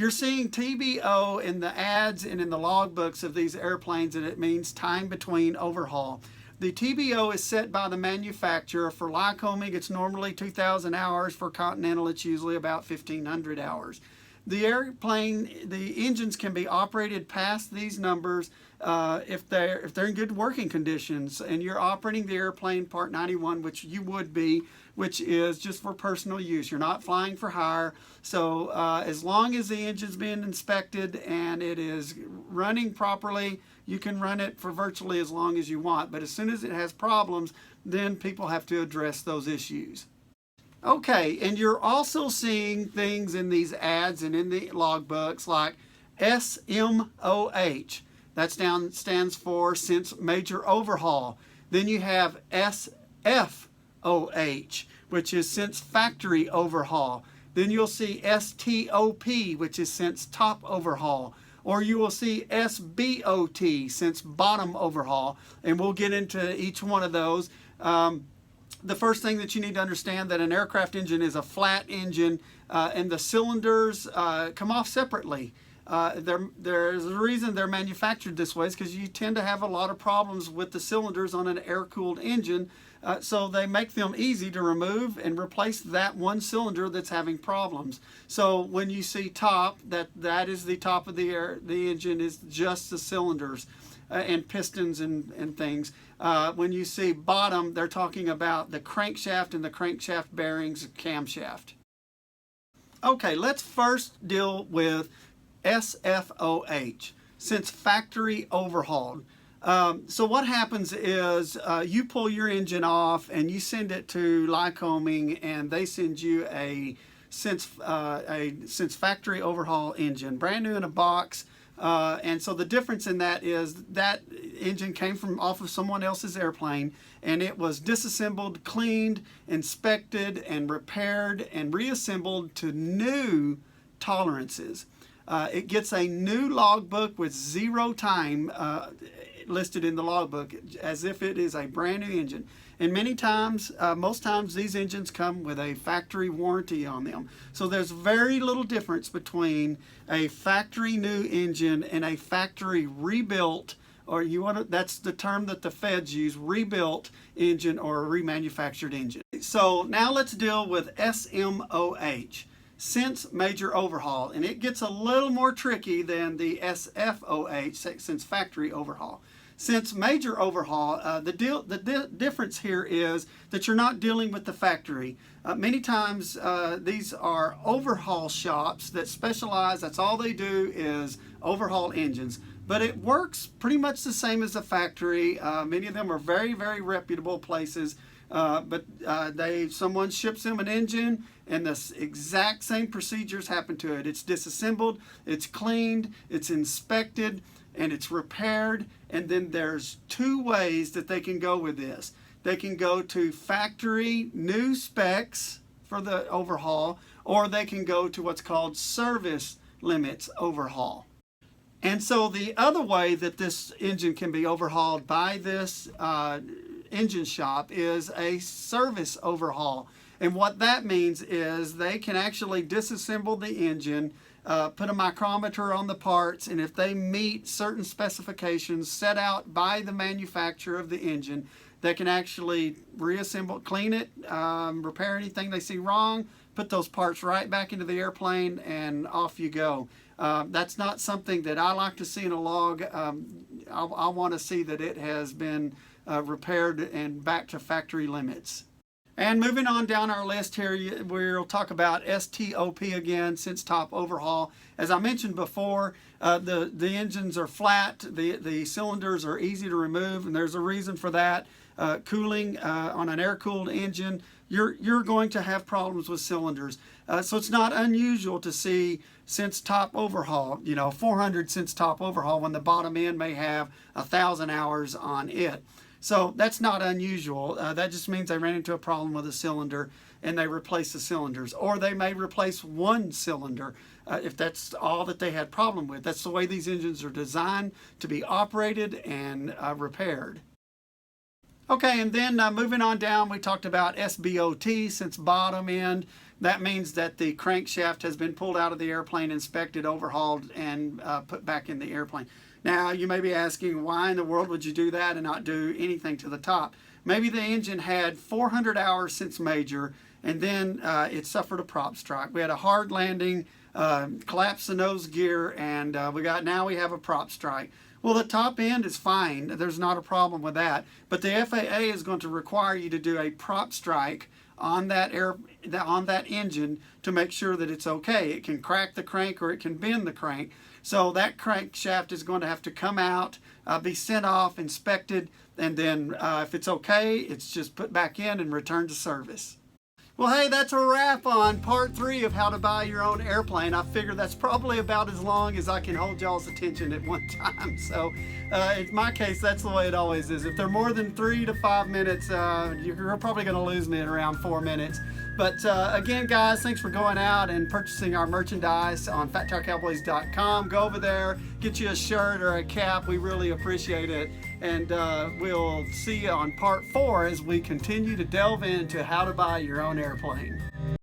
You're seeing TBO in the ads and in the logbooks of these airplanes, and it means time between overhaul. The TBO is set by the manufacturer. For Lycoming, it's normally 2,000 hours. For Continental, it's usually about 1,500 hours. The engines can be operated past these numbers if they're in good working conditions, and you're operating the airplane Part 91, which you would be, which is just for personal use. You're not flying for hire. So as long as the engine's being inspected and it is running properly, you can run it for virtually as long as you want. But as soon as it has problems, then people have to address those issues. Okay, and you're also seeing things in these ads and in the logbooks like SMOH. That stands for since major overhaul. Then you have SFOH, which is since factory overhaul. Then you'll see STOP, which is since top overhaul. Or you will see SBOT, since bottom overhaul. And we'll get into each one of those. The first thing that you need to understand that an aircraft engine is a flat engine, and the cylinders come off separately. There's a reason they're manufactured this way, is because you tend to have a lot of problems with the cylinders on an air-cooled engine, so they make them easy to remove and replace that one cylinder that's having problems. So when you see top, that is the top of the engine is just the cylinders and pistons and things. When you see bottom, they're talking about the crankshaft and the crankshaft bearings, camshaft. Okay, let's first deal with SFOH, since factory overhauled. So what happens is you pull your engine off and you send it to Lycoming, and they send you a since factory overhaul engine, brand new in a box. And so the difference in that is that engine came off of someone else's airplane, and it was disassembled, cleaned, inspected, and repaired and reassembled to new tolerances. It gets a new logbook with 0 time listed in the logbook, as if it is a brand new engine. And many times, most times, these engines come with a factory warranty on them. So there's very little difference between a factory new engine and a factory rebuilt, or that's the term that the feds use, rebuilt engine or a remanufactured engine. So now let's deal with SMOH, since major overhaul. And it gets a little more tricky than the SFOH, since factory overhaul. Since major overhaul, the difference here is that you're not dealing with the factory. Many times these are overhaul shops that specialize, that's all they do is overhaul engines. But it works pretty much the same as the factory. Many of them are very, very reputable places. But someone ships them an engine, and the exact same procedures happen to it. It's disassembled, it's cleaned, it's inspected, and it's repaired. And then there's 2 ways that they can go with this. They can go to factory new specs for the overhaul, or they can go to what's called service limits overhaul. And so the other way that this engine can be overhauled by this engine shop is a service overhaul. And what that means is they can actually disassemble the engine, put a micrometer on the parts, and if they meet certain specifications set out by the manufacturer of the engine, they can actually reassemble, clean it, repair anything they see wrong, put those parts right back into the airplane, and off you go. That's not something that I like to see in a log. I want to see that it has been repaired and back to factory limits. And moving on down our list here, we'll talk about STOP again, since top overhaul. As I mentioned before, the engines are flat, the cylinders are easy to remove, and there's a reason for that. Cooling on an air-cooled engine, you're going to have problems with cylinders. So it's not unusual to see since top overhaul, 400 since top overhaul, when the bottom end may have 1,000 hours on it. So that's not unusual. That just means they ran into a problem with a cylinder and they replace the cylinders. Or they may replace one cylinder if that's all that they had problem with. That's the way these engines are designed to be operated and repaired. Okay, and then moving on down, we talked about SBOT, since bottom end. that means that the crankshaft has been pulled out of the airplane, inspected, overhauled, and put back in the airplane. Now, you may be asking, why in the world would you do that and not do anything to the top? Maybe the engine had 400 hours since major, and then it suffered a prop strike. We had a hard landing, collapsed the nose gear, and now we have a prop strike. Well, the top end is fine. There's not a problem with that. But the FAA is going to require you to do a prop strike on that engine to make sure that it's okay. It can crack the crank or it can bend the crank. So that crankshaft is going to have to come out, be sent off, inspected, and then if it's okay, it's just put back in and returned to service. Well, hey, that's a wrap on part 3 of how to buy your own airplane. I figure that's probably about as long as I can hold y'all's attention at one time. So in my case, that's the way it always is. If they're more than 3 to 5 minutes, you're probably going to lose me at around 4 minutes. But again, guys, thanks for going out and purchasing our merchandise on FatTireCowboys.com. Go over there, get you a shirt or a cap. We really appreciate it. And we'll see you on part 4 as we continue to delve into how to buy your own airplane.